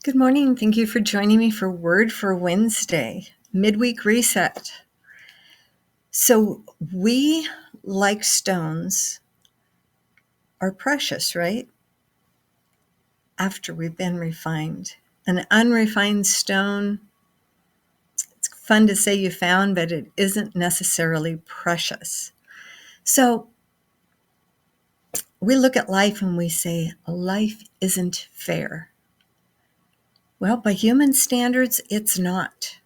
Good morning. Thank you for joining me for Word for Wednesday, Midweek Reset. So we, like stones, are precious, right? After we've been refined. An unrefined stone, it's fun to say you found, but it isn't necessarily precious. So we look at life and we say, life isn't fair. Well, by human standards, it's not.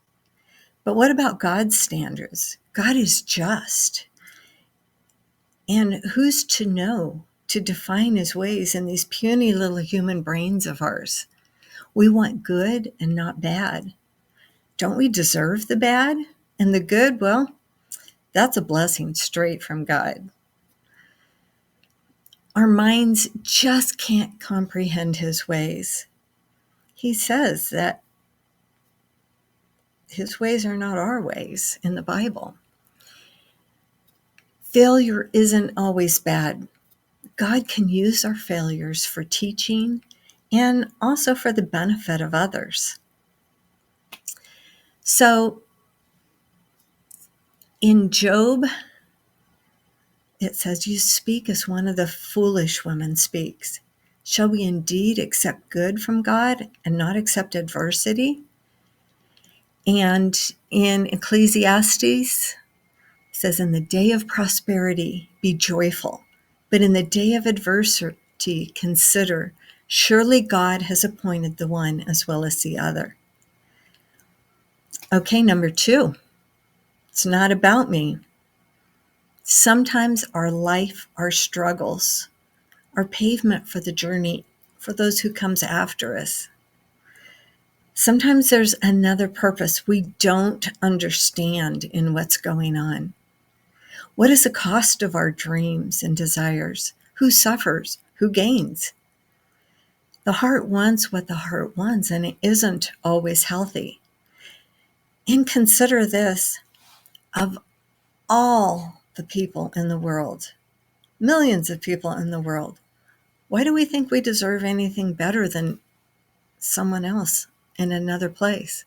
But what about God's standards? God is just. And who's to know to define his ways in these puny little human brains of ours? We want good and not bad. Don't we deserve the bad? And the good, well, that's a blessing straight from God. Our minds just can't comprehend his ways. He says that his ways are not our ways in the Bible. Failure isn't always bad. God can use our failures for teaching and also for the benefit of others. So in Job, it says, "You speak as one of the foolish women speaks. Shall we indeed accept good from God and not accept adversity?" And in Ecclesiastes, it says, "In the day of prosperity, be joyful, but in the day of adversity, consider, surely God has appointed the one as well as the other." Okay, number 2, it's not about me. Sometimes our life, our struggles, are pavement for the journey for those who comes after us. Sometimes there's another purpose we don't understand in what's going on. What is the cost of our dreams and desires? Who suffers? Who gains? The heart wants what the heart wants, and it isn't always healthy. And consider this, of all the people in the world, millions of people in the world, why do we think we deserve anything better than someone else in another place?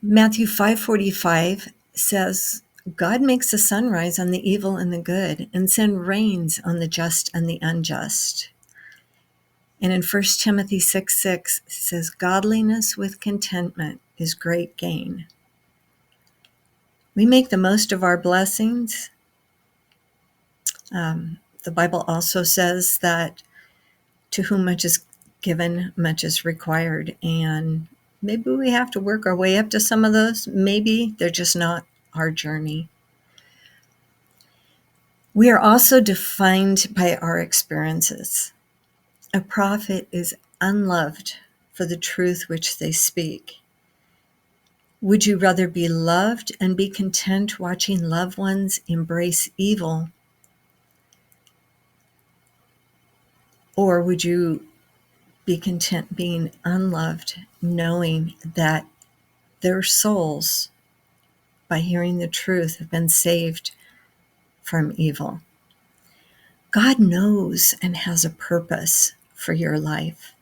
Matthew 5:45 says, "God makes the sun rise on the evil and the good and send rains on the just and the unjust." And in 1 Timothy 6:6 it says, "Godliness with contentment is great gain." We make the most of our blessings. The Bible also says that to whom much is given, much is required. And maybe we have to work our way up to some of those. Maybe they're just not our journey. We are also defined by our experiences. A prophet is unloved for the truth which they speak. Would you rather be loved and be content watching loved ones embrace evil? Or would you be content being unloved, knowing that their souls, by hearing the truth, have been saved from evil? God knows and has a purpose for your life.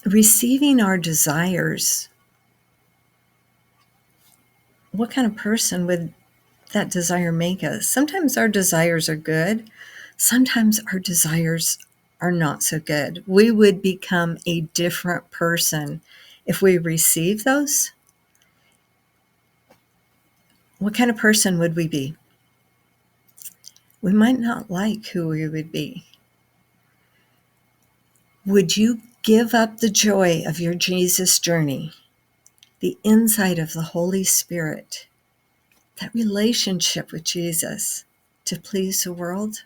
Receiving our desires, what kind of person would that desire make us? Sometimes our desires are good. Sometimes our desires are not so good. We would become a different person if we receive those. What kind of person would we be? We might not like who we would be. Would you give up the joy of your Jesus journey, the insight of the Holy Spirit, that relationship with Jesus, to please the world?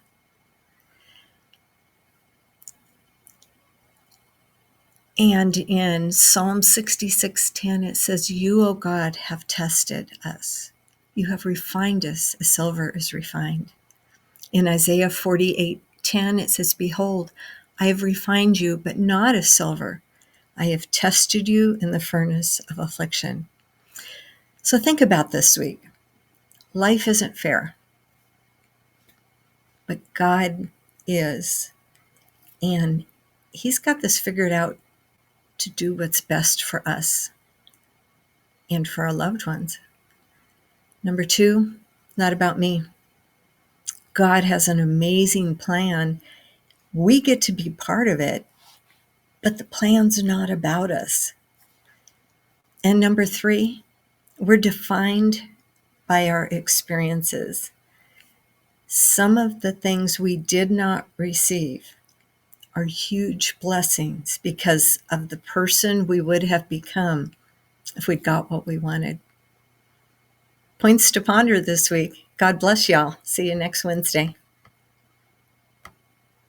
And in Psalm 66:10, it says, "You, O God, have tested us. You have refined us as silver is refined." In Isaiah 48:10, it says, "Behold, I have refined you, but not as silver. I have tested you in the furnace of affliction." So think about this week. Life isn't fair, but God is. And He's got this figured out to do what's best for us and for our loved ones. Number 2, not about me. God has an amazing plan. We get to be part of it, but the plan's not about us. And number 3, we're defined by our experiences. Some of the things we did not receive are huge blessings because of the person we would have become if we'd got what we wanted. Points to ponder this week. God bless y'all. See you next Wednesday.